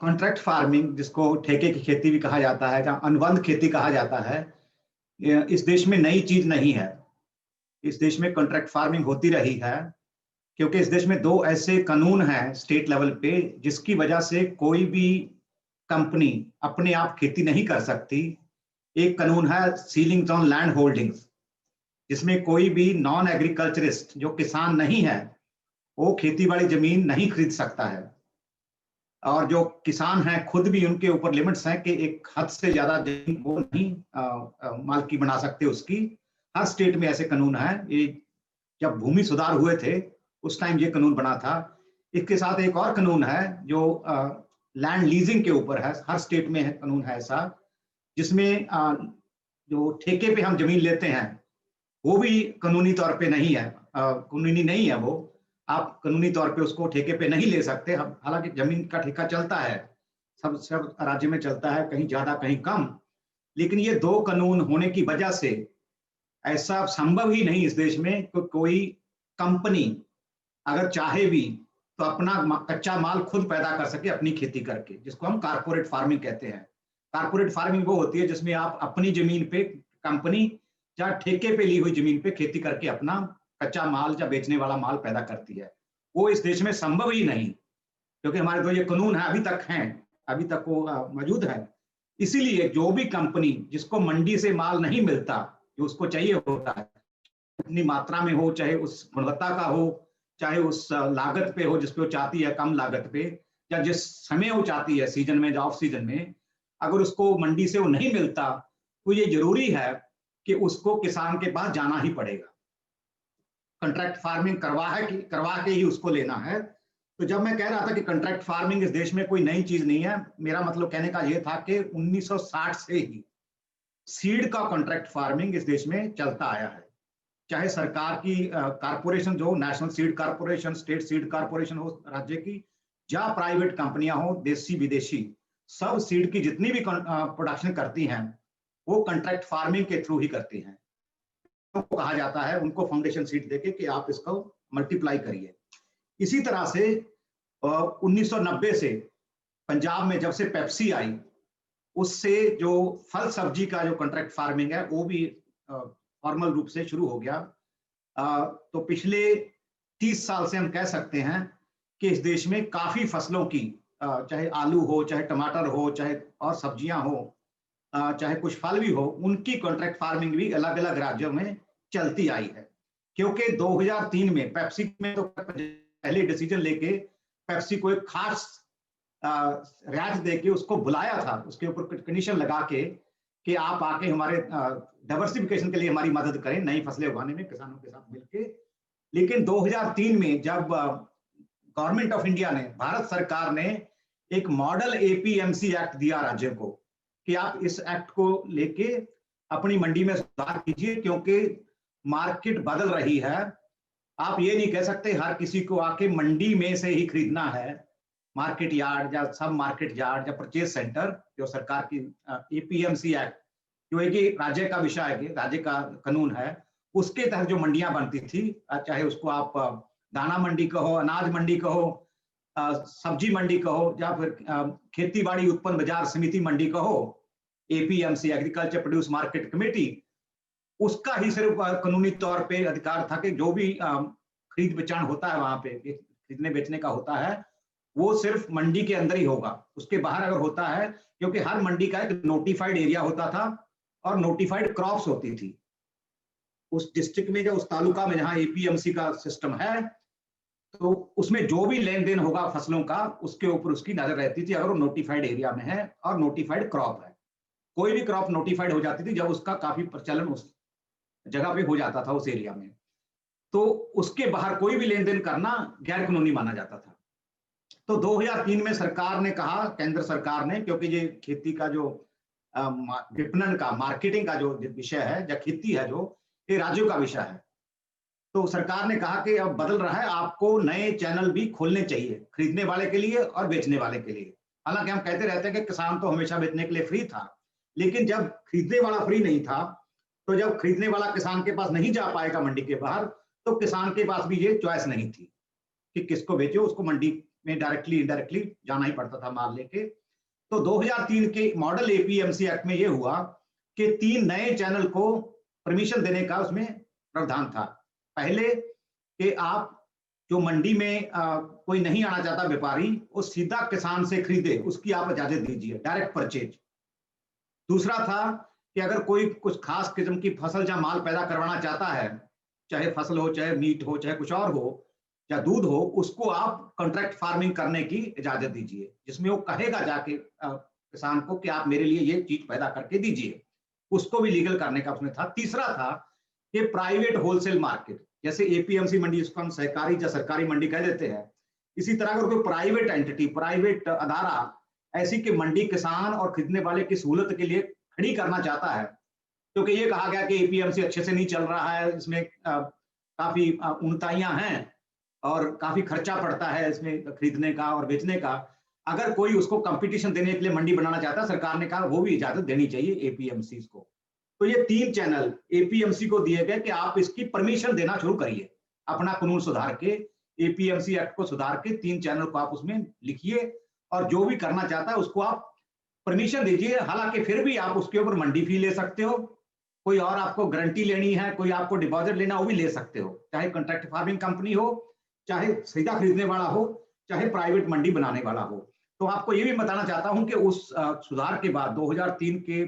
Contract farming, जिसको ठेके की खेती भी कहा जाता है, जहाँ अनुबंध खेती कहा जाता है, इस देश में नई चीज नहीं है। इस देश में कॉन्ट्रैक्ट फार्मिंग होती रही है, क्योंकि इस देश में दो ऐसे कानून हैं स्टेट लेवल पे, जिसकी वजह से कोई भी कंपनी अपने आप खेती नहीं कर सकती। एक कानून है सीलिंग्स ऑन लैंड होल्डिंग्स, जिसमें कोई भी नॉन एग्रीकल्चरिस्ट जो किसान नहीं है वो खेती वाली जमीन नहीं खरीद सकता है। और जो किसान हैं खुद भी, उनके ऊपर लिमिट्स हैं कि एक हद से ज्यादा जमीन वो नहीं मालकी बना सकते उसकी। हर स्टेट में ऐसे कानून हैं। ये जब भूमि सुधार हुए थे उस टाइम ये कानून बना था। इसके साथ एक और कानून है जो लैंड लीजिंग के ऊपर है। हर स्टेट में है कानून है ऐसा, जिसमें जो ठेके पे हम जमीन लेते हैं वो भी कानूनी तौर पे नहीं है, कानूनी नहीं है वो। आप कानूनी तौर पे उसको ठेके पे नहीं ले सकते। हालांकि जमीन का ठेका चलता है, सब सब राज्य में चलता है, कहीं ज्यादा कहीं कम। लेकिन ये दो कानून होने की वजह से ऐसा संभव ही नहीं इस देश में कि कोई कंपनी अगर चाहे भी तो अपना कच्चा माल खुद पैदा कर सके अपनी खेती करके, जिसको हम कारपोरेट फार्मिंग कहते हैं। कारपोरेट फार्मिंग वो होती है जिसमें आप अपनी जमीन पे, कंपनी या ठेके पे ली हुई जमीन पे खेती करके अपना कच्चा माल या बेचने वाला माल पैदा करती है। वो इस देश में संभव ही नहीं, क्योंकि हमारे तो ये कानून है, अभी तक हैं, अभी तक वो मौजूद है। इसीलिए जो भी कंपनी जिसको मंडी से माल नहीं मिलता जो उसको चाहिए होता है, उतनी मात्रा में हो, चाहे उस गुणवत्ता का हो, चाहे उस लागत पे हो जिसपे वो चाहती है कम लागत पे, या जिस समय वो चाहती है सीजन में या ऑफ सीजन में, अगर उसको मंडी से वो नहीं मिलता तो ये जरूरी है कि उसको किसान के पास जाना ही पड़ेगा। कॉन्ट्रैक्ट फार्मिंग करवा के ही उसको लेना है। तो जब मैं कह रहा था कि कॉन्ट्रैक्ट फार्मिंग इस देश में कोई नई चीज नहीं है, मेरा मतलब कहने का यह था कि 1960 से ही सीड का कॉन्ट्रैक्ट फार्मिंग इस देश में चलता आया है। चाहे सरकार की कारपोरेशन जो national seed corporation, state seed corporation हो राज्य की, या प्राइवेट कंपनियां हो देशी विदेशी, सब सीड की जितनी भी प्रोडक्शन करती हैं वो कॉन्ट्रैक्ट फार्मिंग के थ्रू ही करती हैं। तो कहा जाता है उनको फाउंडेशन सीड देके कि आप इसको मल्टीप्लाई करिए। इसी तरह से 1990 से पंजाब में जब से पेप्सी आई, उससे जो फल सब्जी का जो कॉन्ट्रैक्ट फार्मिंग है वो भी फॉर्मल रूप से शुरू हो गया। तो पिछले 30 साल से हम कह सकते हैं कि इस देश में काफी फसलों की, चाहे आलू हो, चाहे टमाटर हो, चाहे और सब्जियां हो, चाहे कुछ फल भी हो, उनकी कॉन्ट्रैक्ट फार्मिंग भी अलग अलग राज्यों में चलती आई है। क्योंकि 2003 में पेप्सी में तो पहले डिसीजन लेके पेप्सी को एक खास रियायत देके उसको बुलाया था, उसके ऊपर कंडीशन लगा के कि आप आके हमारे डाइवर्सिफिकेशन के लिए हमारी मदद करें नई फसलें उगाने में किसानों के साथ मिलके। लेकिन 2003 में जब गवर्नमेंट ऑफ इंडिया ने, भारत सरकार ने एक मॉडल एपीएमसी एक्ट दिया राज्यों को कि आप इस एक्ट को लेके अपनी मंडी में सुधार कीजिए, क्योंकि मार्केट बदल रही है। आप ये नहीं कह सकते हर किसी को आके मंडी में से ही खरीदना है। मार्केट यार्ड या सब मार्केट यार्ड या परचेज सेंटर, जो सरकार की एपीएमसी एक्ट जो है कि राज्य का विषय है, राज्य का कानून है, उसके तहत जो मंडियां बनती थी, चाहे उसको आप दाना मंडी कहो, अनाज मंडी कहो, सब्जी मंडी कहो, या फिर खेती बाड़ी उत्पन्न बाजार समिति मंडी कहो, APMC agriculture produce market committee, उसका ही सिर्फ कानूनी तौर पे अधिकार था कि जो भी खरीद बेचान होता है वहां पे, खरीदने बेचने का होता है, वो सिर्फ मंडी के अंदर ही होगा। उसके बाहर अगर होता है, क्योंकि हर मंडी का एक नोटिफाइड एरिया होता था और नोटिफाइड क्रॉप्स होती थी उस डिस्ट्रिक्ट में या उस तालुका में जहां एपीएमसी का सिस्टम है, तो उसमें जो भी लेन देन होगा फसलों का उसके ऊपर उसकी नजर रहती थी, अगर वो नोटिफाइड एरिया में है और नोटिफाइड क्रॉप है। कोई भी क्रॉप नोटिफाइड हो जाती थी जब उसका काफी प्रचलन उस जगह पे हो जाता था उस एरिया में, तो उसके बाहर कोई भी लेन देन करना गैर कानूनी माना जाता था। तो 2003 में सरकार ने कहा, केंद्र सरकार ने, क्योंकि ये खेती का जो विपणन का, मार्केटिंग का जो विषय है या खेती है जो, ये राज्यों का विषय है, तो सरकार ने कहा कि अब बदल रहा है, आपको नए चैनल भी खोलने चाहिए खरीदने वाले के लिए और बेचने वाले के लिए। हालांकि हम कहते रहते हैं कि किसान तो हमेशा बेचने के लिए फ्री था, लेकिन जब खरीदने वाला फ्री नहीं था, तो जब खरीदने वाला किसान के पास नहीं जा पाएगा मंडी के बाहर, तो किसान के पास भी ये चॉइस नहीं थी कि किसको बेचो, उसको मंडी में डायरेक्टली इनडायरेक्टली जाना ही पड़ता था माल लेके। तो 2003 के मॉडल एपीएमसी एक्ट में ये हुआ कि 3 नए चैनल को परमिशन देने का उसमें प्रावधान था। पहले कि आप जो मंडी में कोई नहीं आना चाहता व्यापारी, वो सीधा किसान से खरीदे, उसकी आप इजाजत दीजिए, डायरेक्ट परचेज। दूसरा था कि अगर कोई कुछ खास किस्म की फसल या माल पैदा करवाना चाहता है, चाहे फसल हो, चाहे मीट हो, चाहे कुछ और हो, या दूध हो, उसको आप कॉन्ट्रैक्ट फार्मिंग करने की इजाजत दीजिए, जिसमें वो कहेगा जाके किसान को कि आप मेरे लिए ये चीज पैदा करके दीजिए। उसको भी लीगल करने का उसमें था। तीसरा था कि प्राइवेट होलसेल मार्केट, जैसे एपीएमसी मंडी जिसको हम सहकारी या सरकारी मंडी कह देते हैं, इसी तरह अगर कोई प्राइवेट एंटिटी, प्राइवेट अदारा ऐसी कि मंडी किसान और खरीदने वाले की सहूलत के लिए खड़ी करना चाहता है, क्योंकि ये कहा गया कि एपीएमसी अच्छे से नहीं चल रहा है, इसमें काफी उनताइयां हैं और काफी खर्चा पड़ता है इसमें खरीदने का और बेचने का। अगर कोई उसको कंपटीशन देने के लिए मंडी बनाना चाहता है, सरकार ने कहा वो भी इजाजत देनी चाहिए एपीएमसी को। तो ये 3 चैनल एपीएमसी को दिए गए कि आप इसकी परमिशन देना शुरू करिए, अपना कानून सुधार के, एपीएमसी एक्ट को सुधार के 3 चैनल को आप उसमें लिखिए और जो भी करना चाहता है उसको आप परमिशन दीजिए। हालांकि फिर भी आप उसके ऊपर मंडी फी ले सकते हो, कोई और आपको गारंटी लेनी है, कोई आपको डिपॉजिट लेना, वो भी ले सकते हो, चाहे कॉन्ट्रैक्ट फार्मिंग कंपनी हो, चाहे सीधा खरीदने वाला हो, चाहे प्राइवेट मंडी बनाने वाला हो। तो आपको ये भी बताना चाहता हूं कि उस सुधार के बाद 2003 के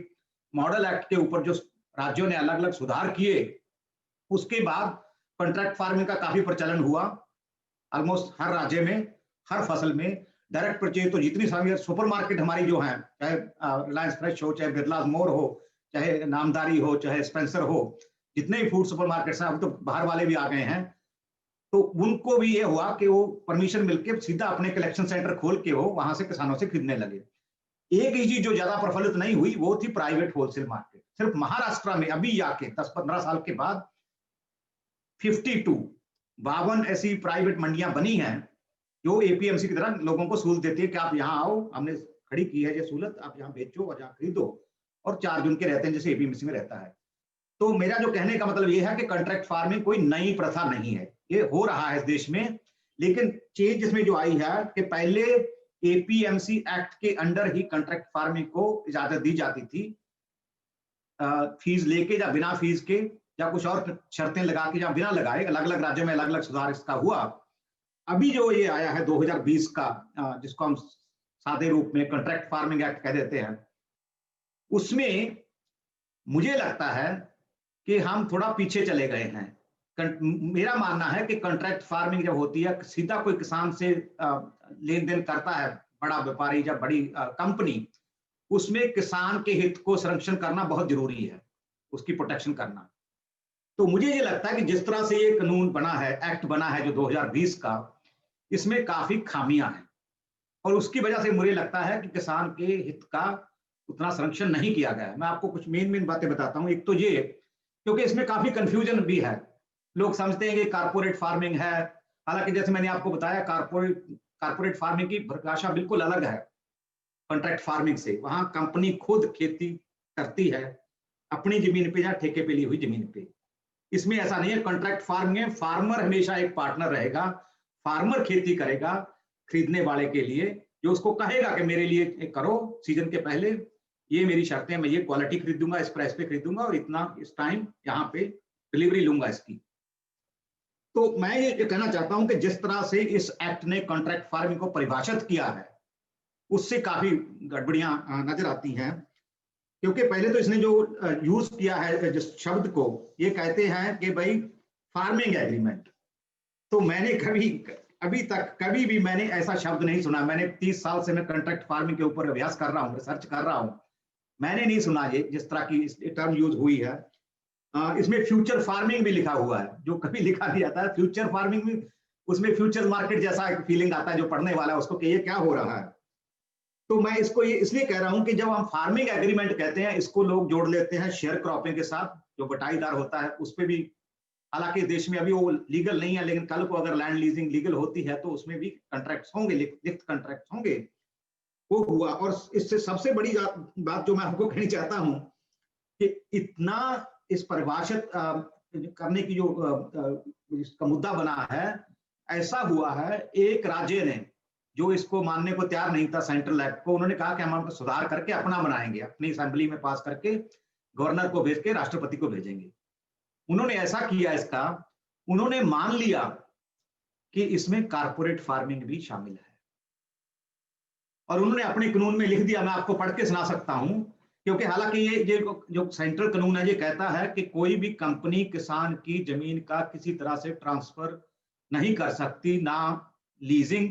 मॉडल एक्ट के ऊपर जो राज्यों ने अलग अलग सुधार किए, उसके बाद कॉन्ट्रैक्ट फार्मिंग का काफी प्रचलन हुआ। ऑलमोस्ट हर राज्य में, हर फसल में डायरेक्ट परचेज। तो जितनी सारी सुपरमार्केट हमारी जो है, चाहे रिलायंस फ्रेश हो, चाहे बिरला मोर हो, चाहे नामदारी हो, चाहे स्पेंसर हो, जितने भी फूड सुपरमार्केट्स हैं, अब तो बाहर वाले भी आ गए हैं, तो उनको भी ये हुआ कि वो परमिशन मिलके सीधा अपने कलेक्शन सेंटर खोल के वो वहां से किसानों से खरीदने लगे। एक ही चीज जो ज्यादा प्रफलित नहीं हुई वो थी प्राइवेट होलसेल मार्केट। सिर्फ महाराष्ट्र में अभी आके 10-15 साल के बाद 52 ऐसी प्राइवेट मंडियां बनी हैं जो एपीएमसी की तरह लोगों को सहूलत देती है कि आप यहाँ आओ, हमने खड़ी की है ये सहूलत, आप यहाँ बेचो और यहाँ खरीदो, और चार्ज उनके रहते हैं जैसे एपीएमसी में रहता है। तो मेरा जो कहने का मतलब ये है कि कॉन्ट्रैक्ट फार्मिंग कोई नई प्रथा नहीं है, ये हो रहा है इस देश में। लेकिन चेंज इसमें जो आई है कि पहले एपीएमसी एक्ट के अंडर ही कॉन्ट्रैक्ट फार्मिंग को इजाजत दी जाती थी, फीस लेके या बिना फीस के, या कुछ और शर्तें लगा के या बिना लगाए। अलग अलग राज्यों में अलग अलग सुधार इसका हुआ। अभी जो ये आया है 2020 का, जिसको हम सादे रूप में कॉन्ट्रैक्ट फार्मिंग एक्ट कह देते हैं, उसमें मुझे लगता है कि हम थोड़ा पीछे चले गए हैं। मेरा मानना है कि कॉन्ट्रैक्ट फार्मिंग जब होती है, सीधा कोई किसान से लेन देन करता है, बड़ा व्यापारी या बड़ी कंपनी, उसमें किसान के हित को संरक्षण करना बहुत जरूरी है, उसकी प्रोटेक्शन करना। तो मुझे ये लगता है कि जिस तरह से ये कानून बना है, एक्ट बना है जो 2020 का, इसमें काफी खामियां हैं और उसकी वजह से मुझे लगता है कि किसान के हित का उतना संरक्षण नहीं किया गया है। मैं आपको कुछ मेन बातें बताता हूं। एक तो ये, क्योंकि इसमें काफी कंफ्यूजन भी है, लोग समझते हैं कि कारपोरेट फार्मिंग है, हालांकि जैसे मैंने आपको बताया कारपोरेट फार्मिंग की परिभाषा बिल्कुल अलग है कॉन्ट्रैक्ट फार्मिंग से। वहां कंपनी खुद खेती करती है अपनी जमीन पे या ठेके पे ली हुई जमीन पे। इसमें ऐसा नहीं है। कॉन्ट्रैक्ट फार्मिंग में फार्मर हमेशा एक पार्टनर रहेगा, फार्मर खेती करेगा खरीदने वाले के लिए, जो उसको कहेगा कि मेरे लिए करो, सीजन के पहले ये मेरी शर्तें, मैं ये क्वालिटी खरीदूंगा, इस प्राइस पे खरीदूंगा और इतना इस टाइम यहाँ पे डिलीवरी लूंगा इसकी। तो मैं ये कहना चाहता हूं कि जिस तरह से इस एक्ट ने कॉन्ट्रैक्ट फार्मिंग को परिभाषित किया है, उससे काफी गड़बड़ियां नजर आती हैं। क्योंकि पहले तो इसने जो यूज किया है जिस शब्द को, ये कहते हैं कि भाई फार्मिंग एग्रीमेंट। तो मैंने कभी अभी तक कभी भी मैंने ऐसा शब्द नहीं सुना। मैंने 30 साल से मैं कॉन्ट्रैक्ट फार्मिंग के ऊपर अभ्यास कर रहा हूँ, रिसर्च कर रहा हूँ, मैंने नहीं सुना ये जिस तरह की टर्म यूज हुई है। इसमें फ्यूचर फार्मिंग भी लिखा हुआ है, जो कभी लिखा नहीं जाता है। फ्यूचर फार्मिंग में उसमें फ्यूचर मार्केट जैसा एक फीलिंग आता है जो पढ़ने वाला है उसको कि ये क्या हो रहा है। तो मैं इसको ये इसलिए कह रहा हूं कि जब हम फार्मिंग एग्रीमेंट कहते हैं, इसको लोग जोड़ लेते हैं शेयर क्रॉपिंग के साथ, जो बटाईदार होता है उस पर भी। हालांकि देश में अभी वो लीगल नहीं है, लेकिन कल को अगर लैंड लीजिंग लीगल होती है तो उसमें भी कॉन्ट्रैक्ट्स होंगे, लिखित कॉन्ट्रैक्ट्स होंगे। वो हुआ। और इससे सबसे बड़ी बात जो मैं आपको कहनी चाहता हूं कि इतना इस परिभाषित करने की जो इसका मुद्दा बना है, ऐसा हुआ है एक राज्य ने जो इसको मानने को तैयार नहीं था सेंट्रल एक्ट को, उन्होंने कहा कि हम आपको सुधार करके अपना बनाएंगे, अपनी असेंबली में पास करके गवर्नर को भेज के राष्ट्रपति को भेजेंगे। उन्होंने ऐसा किया, इसका उन्होंने मान लिया कि इसमें कारपोरेट फार्मिंग भी शामिल है, और उन्होंने अपने कानून में लिख दिया। मैं आपको पढ़ के सुना सकता हूं, क्योंकि हालांकि ये जो सेंट्रल कानून है ये कहता है कि कोई भी कंपनी किसान की जमीन का किसी तरह से ट्रांसफर नहीं कर सकती, ना लीजिंग,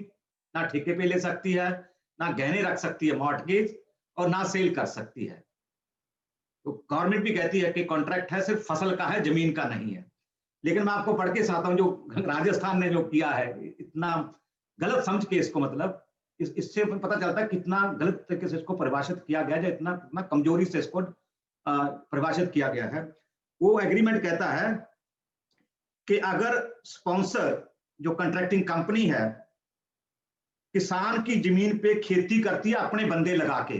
ना ठेके पे ले सकती है, ना गहने रख सकती है मॉर्टगेज, और ना सेल कर सकती है। तो गवर्नमेंट भी कहती है कि कॉन्ट्रैक्ट है, सिर्फ फसल का है, जमीन का नहीं है। लेकिन मैं आपको पढ़ के चाहता हूं, जो राजस्थान ने जो किया है, इतना गलत समझ के इसको, मतलब इससे पता चलता है कितना गलत तरीके से इसको परिभाषित किया गया है, इतना कमजोरी से इसको परिभाषित किया गया है। वो एग्रीमेंट कहता है कि अगर स्पॉन्सर, जो कॉन्ट्रैक्टिंग कंपनी है, किसान की जमीन पे खेती करती है अपने बंदे लगा के,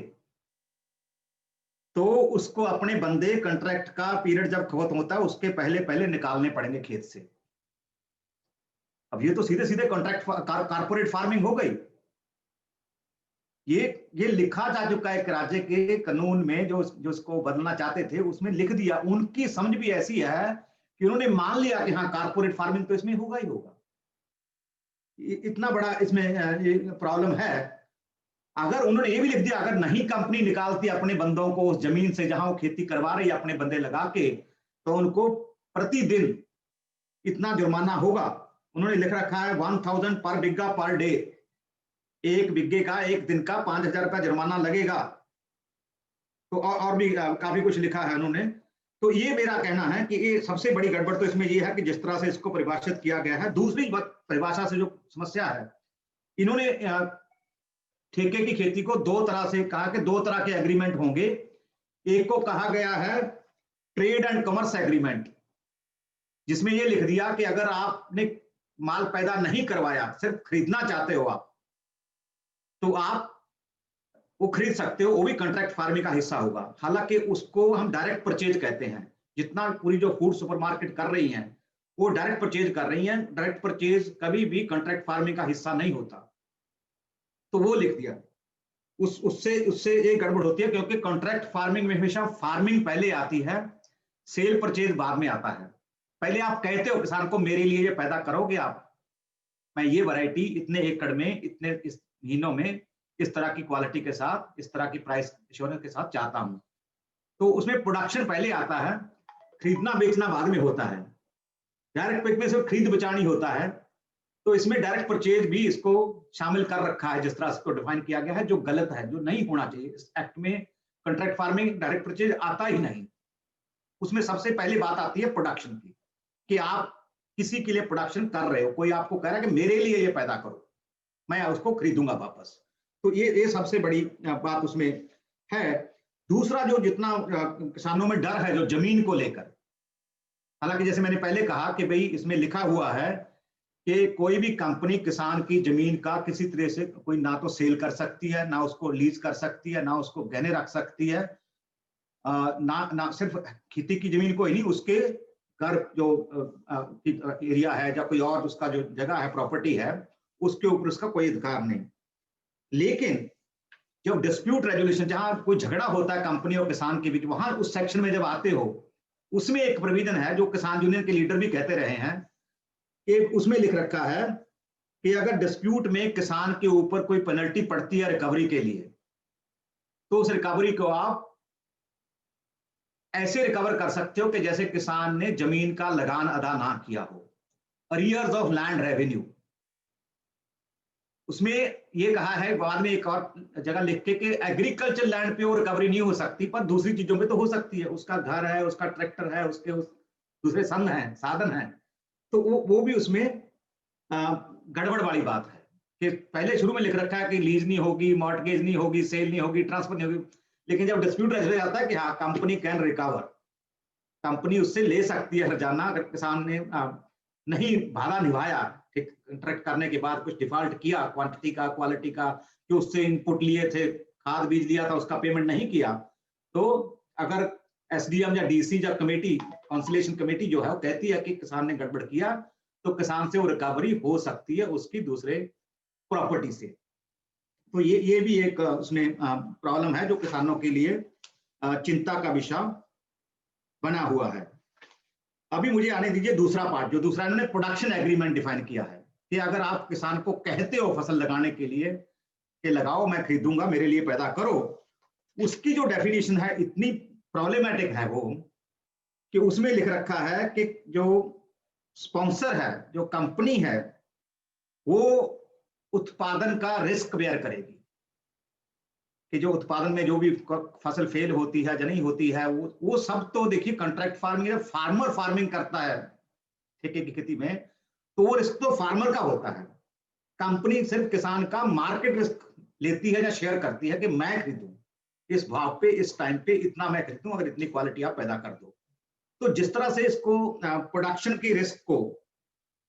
तो उसको अपने बंदे कॉन्ट्रैक्ट का पीरियड जब खत्म होता है उसके पहले पहले निकालने पड़ेंगे खेत से। अब ये तो सीधे सीधे कॉन्ट्रैक्ट कारपोरेट फार्मिंग हो गई। ये लिखा जा चुका है एक राज्य के कानून में, जो उसको बदलना चाहते थे उसमें लिख दिया। उनकी समझ भी ऐसी है कि उन्होंने मान लिया कि हाँ कारपोरेट फार्मिंग तो इसमें होगा ही होगा। इतना बड़ा इसमें ये प्रॉब्लम है। अगर उन्होंने ये भी लिख दिया, अगर नहीं कंपनी निकालती अपने बंदों को उस जमीन से जहां वो खेती करवा रही है अपने बंदे लगा के, तो उनको प्रतिदिन इतना जुर्माना होगा। उन्होंने लिख रखा है 1000 पर बिग्गा पर डे, एक बिग्गे का एक दिन का 5000 रुपया जुर्माना लगेगा। तो और भी काफी कुछ लिखा है उन्होंने। तो ये मेरा कहना है कि ये सबसे बड़ी गड़बड़ तो इसमें ये है कि जिस तरह से इसको परिभाषित किया गया है। दूसरी परिभाषा से जो समस्या है, इन्होंने ठेके की खेती को दो तरह से कहा कि दो तरह के एग्रीमेंट होंगे। एक को कहा गया है ट्रेड एंड कॉमर्स एग्रीमेंट, जिसमें ये लिख दिया कि अगर आपने माल पैदा नहीं करवाया, सिर्फ खरीदना चाहते हो आप, तो आप वो खरीद सकते हो, वो भी कॉन्ट्रैक्ट फार्मिंग का हिस्सा होगा। हालांकि उसको हम डायरेक्ट परचेज कहते हैं। जितना पूरी जो फूड सुपरमार्केट कर रही हैं वो डायरेक्ट परचेज कर रही हैं। डायरेक्ट परचेज कभी भी कॉन्ट्रैक्ट फार्मिंग का हिस्सा नहीं होता। तो वो लिख दिया। उससे ये गड़बड़ होती है, क्योंकि कॉन्ट्रैक्ट फार्मिंग में हमेशा फार्मिंग पहले आती है, सेल परचेज बाद में आता है। पहले आप कहते हो किसान को मेरे लिए ये पैदा करोगे आप, मैं ये वैरायटी इतने एकड़ में, इतने इस महीनों में, इस तरह की क्वालिटी के साथ, इस तरह की प्राइस एश्योरेंस के साथ चाहता हूं। तो उसमें प्रोडक्शन पहले आता है, खरीदना बेचना बाद में होता है। डायरेक्ट पिक में सिर्फ खरीद बचानी होता है। तो इसमें डायरेक्ट परचेज भी इसको शामिल कर रखा है, जिस तरह इसको डिफाइन किया गया है, जो गलत है, जो नहीं होना चाहिए। इस एक्ट में कॉन्ट्रैक्ट फार्मिंग डायरेक्ट परचेज आता ही नहीं। उसमें सबसे पहले बात आती है प्रोडक्शन की, कि आप किसी के लिए प्रोडक्शन कर रहे हो, कोई आपको कह रहा है कि मेरे लिए ये पैदा करो, मैं उसको खरीदूंगा वापस। तो ये सबसे बड़ी बात उसमें है। दूसरा, जो जितना किसानों में डर है जो जमीन को लेकर, हालांकि जैसे मैंने पहले कहा कि भाई इसमें लिखा हुआ है कि कोई भी कंपनी किसान की जमीन का किसी तरह से कोई ना तो सेल कर सकती है, ना उसको लीज कर सकती है, ना उसको गहने रख सकती है, ना सिर्फ खेती की जमीन को ही नहीं, उसके घर जो एरिया है या कोई और उसका जो जगह है, प्रॉपर्टी है, उसके ऊपर उसका कोई अधिकार नहीं। लेकिन जब डिस्प्यूट रेजोल्यूशन, जहां कोई झगड़ा होता है कंपनी और किसान के बीच, वहां उस सेक्शन में जब आते हो, उसमें एक प्रोविजन है जो किसान यूनियन के लीडर भी कहते रहे हैं। एक उसमें लिख रखा है कि अगर डिस्प्यूट में किसान के ऊपर कोई पेनल्टी पड़ती है रिकवरी के लिए, तो उस रिकवरी को आप ऐसे रिकवर कर सकते हो कि जैसे किसान ने जमीन का लगान अदा ना किया हो, अरियर्स ऑफ लैंड रेवेन्यू। उसमें ये कहा है बाद में एक और जगह लिख के कि एग्रीकल्चर लैंड पे वो रिकवरी नहीं हो सकती, पर दूसरी चीजों पे तो हो सकती है। उसका घर है, उसका ट्रैक्टर है, उसके दूसरे संद हैं, साधन हैं, तो वो भी उसमें गड़बड़ वाली बात है कि पहले शुरू में लिख रखा है कि लीज नहीं होगी, मॉर्टगेज नहीं होगी, सेल नहीं होगी, ट्रांसफर नहीं होगी। लेकिन जब डिस्प्यूट रेजोल्व जाता है कि हाँ कंपनी कैन रिकवर, कंपनी उससे ले सकती है हर्जाना, अगर किसान ने नहीं भाड़ा निभाया, कॉन्ट्रैक्ट करने के बाद कुछ डिफॉल्ट किया क्वांटिटी का, क्वालिटी का, जो उससे इनपुट लिए थे, खाद बीज लिया था, उसका पेमेंट नहीं किया, तो अगर एसडीएम या डीसी या कमेटी, कॉन्सलेशन कमेटी जो है, वो कहती है कि किसान ने गड़बड़ किया, तो किसान से वो रिकवरी हो सकती है उसकी दूसरे प्रॉपर्टी से। तो ये भी एक उसमें प्रॉब्लम है जो किसानों के लिए चिंता का विषय बना हुआ है। अभी मुझे आने दीजिए दूसरा पार्ट, जो दूसरा इन्होंने प्रोडक्शन एग्रीमेंट डिफाइन किया है कि अगर आप किसान को कहते हो फसल लगाने के लिए कि लगाओ, मैं खरीदूंगा, मेरे लिए पैदा करो, उसकी जो डेफिनेशन है इतनी प्रॉब्लमेटिक है वो, कि उसमें लिख रखा है कि जो स्पॉन्सर है, जो कंपनी है, वो उत्पादन का रिस्क बेयर करेगी, कि जो उत्पादन में जो भी फसल फेल होती है या नहीं होती है, वो सब तो देखिए कॉन्ट्रैक्ट फार्मिंग, फार्मर फार्मिंग करता है ठेके की खेती में, तो वो रिस्क तो फार्मर का होता है। कंपनी सिर्फ किसान का मार्केट रिस्क लेती है या शेयर करती है कि मैं खरीदूं इस भाव पे, इस टाइम पे इतना मैं खरीदूं, अगर इतनी क्वालिटी आप पैदा कर दो। तो जिस तरह से इसको प्रोडक्शन की रिस्क को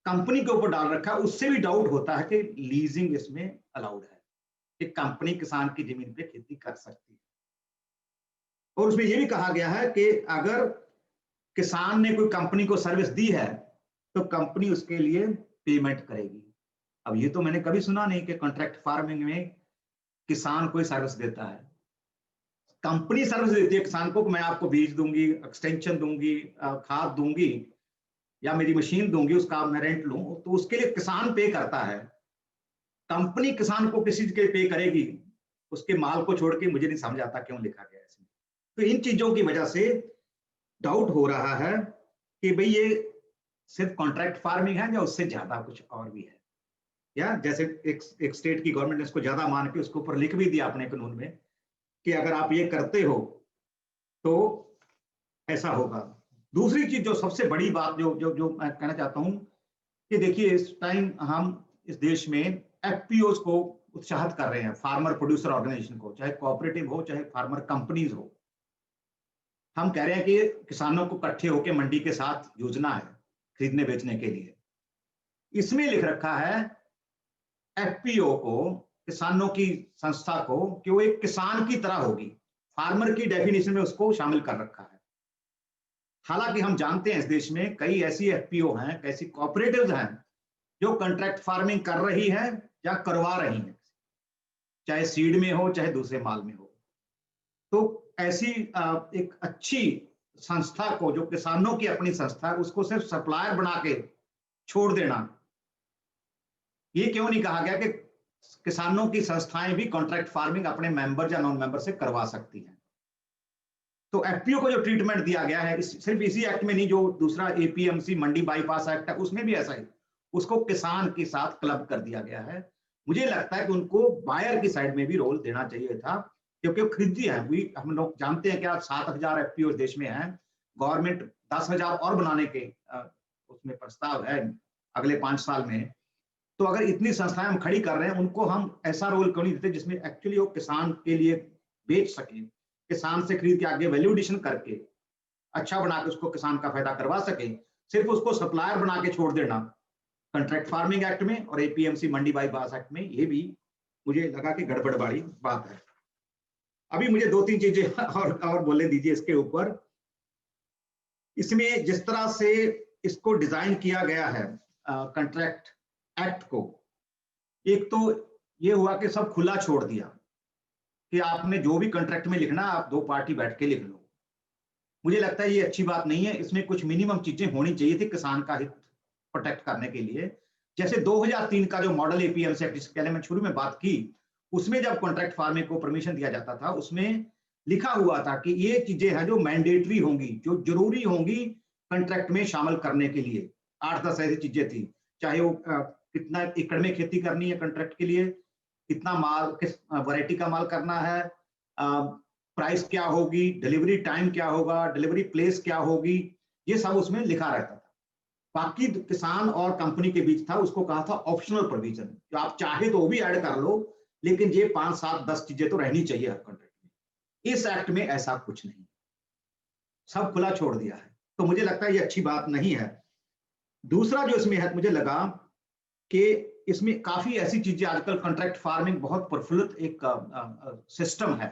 कंपनी के ऊपर डाल रखा है, उससे भी डाउट होता है कि लीजिंग इसमें अलाउड है, कि कंपनी किसान की जमीन पे खेती कर सकती है। और उसमें यह भी कहा गया है कि अगर किसान ने कोई कंपनी को सर्विस दी है तो कंपनी उसके लिए पेमेंट करेगी। अब ये तो मैंने कभी सुना नहीं कि कॉन्ट्रैक्ट फार्मिंग में किसान कोई सर्विस देता है। कंपनी सर्विस देती है किसान को कि मैं आपको बीज दूंगी, एक्सटेंशन दूंगी, खाद दूंगी, या मेरी मशीन दूंगी, उसका मैं रेंट लूं, तो उसके लिए किसान पे करता है। कंपनी किसान को किसी के पे करेगी, उसके माल को छोड़ के, मुझे नहीं समझ आता क्यों लिखा गया इसमें। तो इन चीजों की वजह से डाउट हो रहा है कि भाई ये सिर्फ कॉन्ट्रैक्ट फार्मिंग है या उससे ज्यादा कुछ और भी है, या जैसे एक स्टेट की गवर्नमेंट ने इसको ज्यादा मान के उसके ऊपर लिख भी दिया अपने कानून में कि अगर आप ये करते हो तो ऐसा होगा। दूसरी चीज जो सबसे बड़ी बात जो जो जो मैं कहना चाहता हूं कि देखिए इस टाइम हम इस देश में एफपीओ को उत्साहित कर रहे हैं, फार्मर प्रोड्यूसर ऑर्गेनाइजेशन को, चाहे कोऑपरेटिव हो चाहे फार्मर कंपनीज हो। हम कह रहे हैं कि किसानों को इकट्ठे होकर मंडी के साथ योजना है खरीदने बेचने के लिए। इसमें लिख रखा है एफपीओ को, किसानों की संस्था को, कि वो एक किसान की तरह होगी। फार्मर की डेफिनेशन में उसको शामिल कर रखा है। हालांकि हम जानते हैं इस देश में कई ऐसी एफपीओ हैं, ऐसी कोऑपरेटिव्स हैं जो कॉन्ट्रैक्ट फार्मिंग कर रही है या करवा रही है, चाहे सीड में हो चाहे दूसरे माल में हो। तो ऐसी एक अच्छी संस्था को, जो किसानों की अपनी संस्था है, उसको सिर्फ सप्लायर बना के छोड़ देना, ये क्यों नहीं कहा गया कि किसानों की संस्थाएं भी कॉन्ट्रैक्ट फार्मिंग अपने मेंबर या नॉन मेंबर से करवा सकती हैं। तो एफपीओ को जो ट्रीटमेंट दिया गया है, सिर्फ इसी एक्ट में नहीं, जो दूसरा एपीएमसी मंडी बाईपास एक्ट है उसमें भी ऐसा ही, उसको किसान के साथ क्लब कर दिया गया है। मुझे लगता है कि उनको बायर की साइड में भी रोल देना चाहिए था, क्योंकि वो खरीदी है। हम लोग जानते हैं कि 7,000 एफपीओ देश में है, गवर्नमेंट 10,000 और बनाने के उसमें प्रस्ताव है अगले 5 साल में। तो अगर इतनी संस्थाएं हम खड़ी कर रहे हैं, उनको हम ऐसा रोल क्यों नहीं देते जिसमें एक्चुअली वो किसान के लिए बेच सके, किसान से खरीद के आगे वैल्यू एडिशन करके अच्छा बना के उसको किसान का फायदा करवा सके। सिर्फ उसको सप्लायर बना के छोड़ देना कॉन्ट्रैक्ट फार्मिंग एक्ट में और एपीएमसी मंडी बाईपास एक्ट में, ये भी मुझे लगा कि गड़बड़ वाली बात है। अभी मुझे 2-3 चीजें और बोलने दीजिए इसके ऊपर। इसमें जिस तरह से इसको डिजाइन किया गया है कॉन्ट्रैक्ट एक्ट को, एक तो ये हुआ कि सब खुला छोड़ दिया कि आपने जो भी कॉन्ट्रैक्ट में लिखना आप 2 पार्टी बैठ के लिख लो। मुझे लगता है ये अच्छी बात नहीं है। इसमें कुछ मिनिमम चीजें होनी चाहिए थी किसान का हित प्रोटेक्ट करने के लिए। जैसे 2003 का जो मॉडल एपीएमसी एक्ट जिसके मैंने शुरू में बात की, उसमें जब कॉन्ट्रैक्ट फार्मिंग को परमिशन दिया जाता था, उसमें लिखा हुआ था कि ये चीजें हैं जो मैंडेटरी होंगी, जो जरूरी होंगी कॉन्ट्रैक्ट में शामिल करने के लिए। 8-10 ऐसी चीजें थी, चाहे वो कितना एकड़ में खेती करनी है कॉन्ट्रैक्ट के लिए, कितना माल, किस वैरायटी का माल करना है, प्राइस क्या होगी, डिलीवरी टाइम क्या होगा, डिलीवरी प्लेस क्या होगी, ये सब उसमें लिखा रहता था। बाकी किसान और कंपनी के बीच था, उसको कहा था ऑप्शनल प्रोविजन, जो आप चाहे तो वो भी ऐड कर लो, लेकिन ये 5, 7, 10 चीजें तो रहनी चाहिए हर कॉन्ट्रैक्ट में। इस एक्ट में ऐसा कुछ नहीं, सब खुला छोड़ दिया है। तो मुझे लगता है ये अच्छी बात नहीं है। दूसरा जो इसमें है, मुझे लगा कि इसमें काफी ऐसी चीजें, आजकल कॉन्ट्रैक्ट फार्मिंग बहुत प्रफुल्लित एक सिस्टम है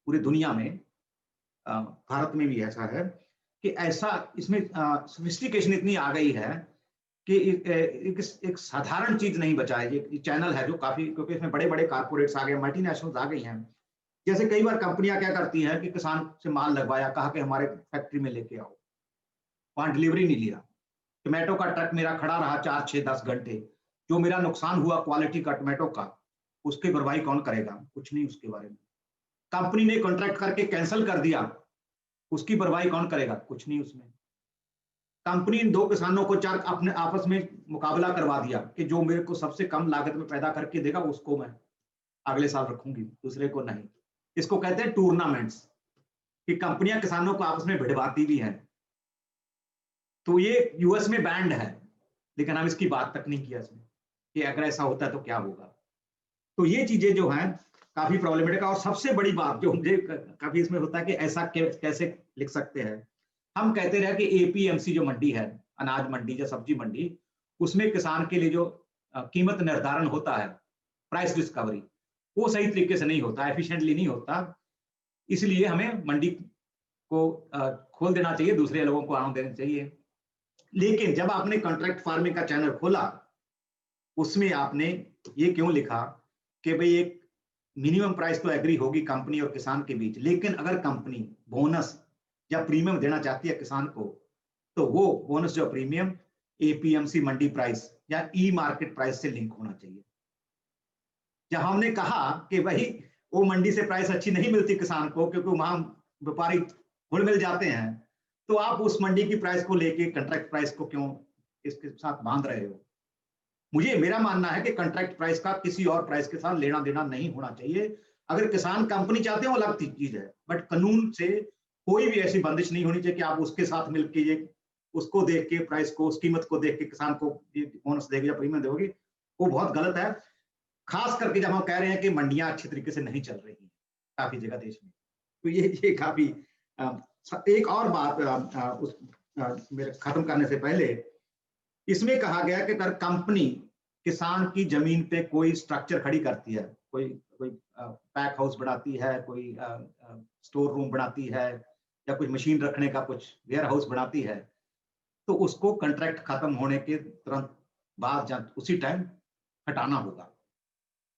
पूरी दुनिया में, भारत में भी ऐसा है कि ऐसा इसमें सोफिस्टिकेशन इतनी आ गई है कि एक साधारण चीज नहीं बचा है। ये चैनल है जो काफी, क्योंकि इसमें बड़े बड़े कारपोरेट्स आ गए, मल्टीनेशनल्स आ गई हैं। जैसे कई बार कंपनियां क्या करती हैं कि किसान से माल लगवाया, कहा कि हमारे फैक्ट्री में लेके आओ, वहां डिलीवरी नहीं लिया, टोमेटो का ट्रक मेरा खड़ा रहा 4, 6, 10 घंटे, जो मेरा नुकसान हुआ क्वालिटी का टोमेटो का, उसकी भरपाई कौन करेगा? कुछ नहीं उसके बारे में। कंपनी ने कॉन्ट्रैक्ट करके कैंसिल कर दिया, उसकी भरपाई कौन करेगा? कुछ नहीं उसमें। कंपनी इन दो किसानों को चार अपने आपस में मुकाबला करवा दिया कि जो मेरे को सबसे कम लागत में पैदा करके देगा उसको मैं अगले साल रखूंगी, दूसरे को नहीं। इसको कहते हैं टूर्नामेंट्स, कि कंपनियां किसानों को आपस में भिड़वाती भी हैं। तो ये यूएस में बैंड है, लेकिन हम इसकी बात तक नहीं किया इसमें कि अगर ऐसा होता है तो क्या होगा। तो ये चीजें जो हैं काफी प्रॉब्लमेटिक। और सबसे बड़ी बात जो मुझे काफी इसमें होता है कि ऐसा कैसे लिख सकते हैं, हम कहते रहे कि एपीएमसी जो मंडी है, अनाज मंडी या सब्जी मंडी, उसमें किसान के लिए जो कीमत निर्धारण होता है, प्राइस डिस्कवरी, वो सही तरीके से नहीं होता, एफिशिएंटली नहीं होता। इसलिए हमें मंडी को खोल देना चाहिए, दूसरे लोगों को आराम देना चाहिए। लेकिन जब आपने कॉन्ट्रैक्ट फार्मिंग का चैनल खोला, उसमें आपने ये क्यों लिखा कि भाई एक मिनिमम प्राइस तो एग्री होगी कंपनी और किसान के बीच, लेकिन अगर कंपनी बोनस या प्रीमियम देना चाहती है किसान को, तो वो बोनस जो प्रीमियम एपीएमसी मंडी प्राइस या ई मार्केट प्राइस से लिंक होना चाहिए। जहां हमने कहा कि भाई वो मंडी से प्राइस अच्छी नहीं मिलती किसान को, क्योंकि वहां व्यापारी घुल मिल जाते हैं, तो आप उस मंडी की प्राइस को लेके कॉन्ट्रैक्ट प्राइस को क्यों इसके साथ बांध रहे हो? मेरा मानना है कि कॉन्ट्रैक्ट प्राइस का किसी और प्राइस के साथ लेना देना नहीं होना चाहिए। अगर किसान कंपनी चाहते हैं वो अलग चीज है, बट कानून से कोई भी ऐसी बंदिश नहीं होनी चाहिए कि आप उसके साथ मिलकर ये उसको देख के प्राइस को, उस कीमत को देख के किसान को ये बोनस देगी या प्रीमियम देगी, वो बहुत गलत है। खास करके जब हम कह रहे हैं कि मंडियां अच्छी तरीके से नहीं चल रही हैं काफी जगह देश में, तो ये काफी एक और बात मेरे खत्म करने से पहले, इसमें कहा गया कि अगर कंपनी किसान की जमीन पे कोई स्ट्रक्चर खड़ी करती है, कोई कोई पैक हाउस बनाती है, कोई स्टोर रूम बनाती है, या कुछ मशीन रखने का कुछ वेयर हाउस बनाती है, तो उसको कॉन्ट्रैक्ट खत्म होने के तुरंत बाद उसी टाइम हटाना होगा।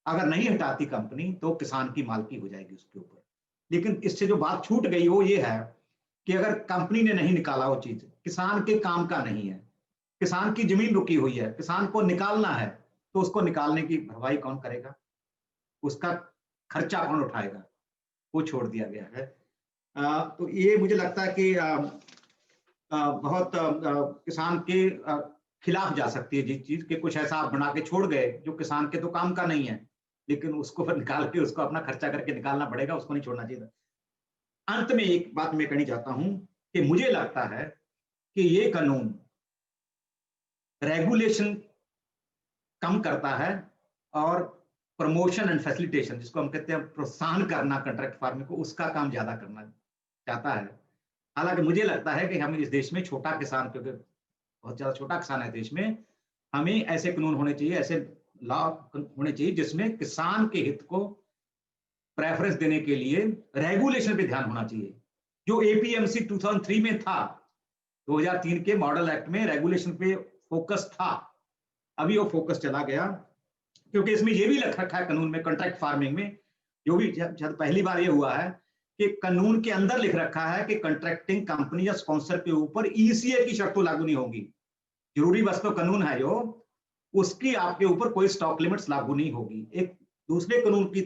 अगर नहीं हटाती कंपनी तो किसान की मालकी हो जाएगी उसके ऊपर। लेकिन इससे जो बात छूट गई वो ये है कि अगर कंपनी ने नहीं निकाला वो चीज, किसान के काम का नहीं है, किसान की जमीन रुकी हुई है, किसान को निकालना है, तो उसको निकालने की भरपाई कौन करेगा? उसका खर्चा कौन उठाएगा? वो छोड़ दिया गया है। तो ये मुझे लगता है कि बहुत किसान के खिलाफ जा सकती है जिस चीज के कुछ ऐसा आप बना के छोड़ गए जो किसान के तो काम का नहीं है, लेकिन उसको निकाल के उसको अपना खर्चा करके निकालना पड़ेगा, उसको नहीं छोड़ना चाहिए। अंत में एक बात मैं कहना चाहता हूं कि मुझे लगता है कि ये कानून रेगुलेशन कम करता है और प्रमोशन एंड फैसिलिटेशन, जिसको हम कहते हैं प्रोत्साहन करना कॉन्ट्रैक्ट फार्मिंग को, उसका काम ज्यादा करना चाहता है। हालांकि मुझे लगता है कि हम इस देश में छोटा किसान, क्योंकि बहुत ज्यादा छोटा किसान है देश में, हमें ऐसे कानून होने चाहिए, ऐसे लॉ होने चाहिए जिसमें किसान के हित को प्रेफरेंस देने के लिए रेगुलेशन पे ध्यान होना चाहिए। जो एपीएमसी 2003 में था, 2003 के मॉडल एक्ट में रेगुलेशन पे फोकस था, अभी वो फोकस चला गया, क्योंकि इसमें ये भी लिख रखा है कानून में, कॉन्ट्रैक्ट फार्मिंग में जो भी पहली बार ये हुआ है कि कानून के अंदर लिख रखा है कि कॉन्ट्रैक्टिंग कंपनी या स्पॉन्सर के ऊपर ईसीए की शर्त लागू नहीं होगी। जरूरी वस्तु कानून है जो, उसकी आपके ऊपर कोई स्टॉक लिमिट्स लागू नहीं होगी। एक दूसरे कानून की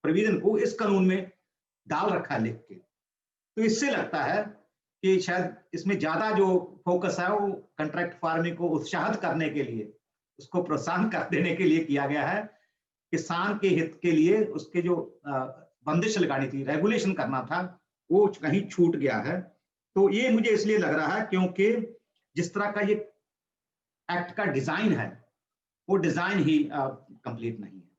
प्रोविजन को इस कानून में डाल रखा है लिख के। तो इससे लगता है कि शायद इसमें ज्यादा जो फोकस है वो कॉन्ट्रैक्ट फार्मिंग को उत्साहित करने के लिए, उसको प्रोत्साहन कर देने के लिए किया गया है। किसान के हित के लिए उसके जो बंदिश लगानी थी, रेगुलेशन करना था, वो कहीं छूट गया है। तो ये मुझे इसलिए लग रहा है क्योंकि जिस तरह का ये एक्ट का डिजाइन है, वो डिजाइन ही कंप्लीट नहीं है।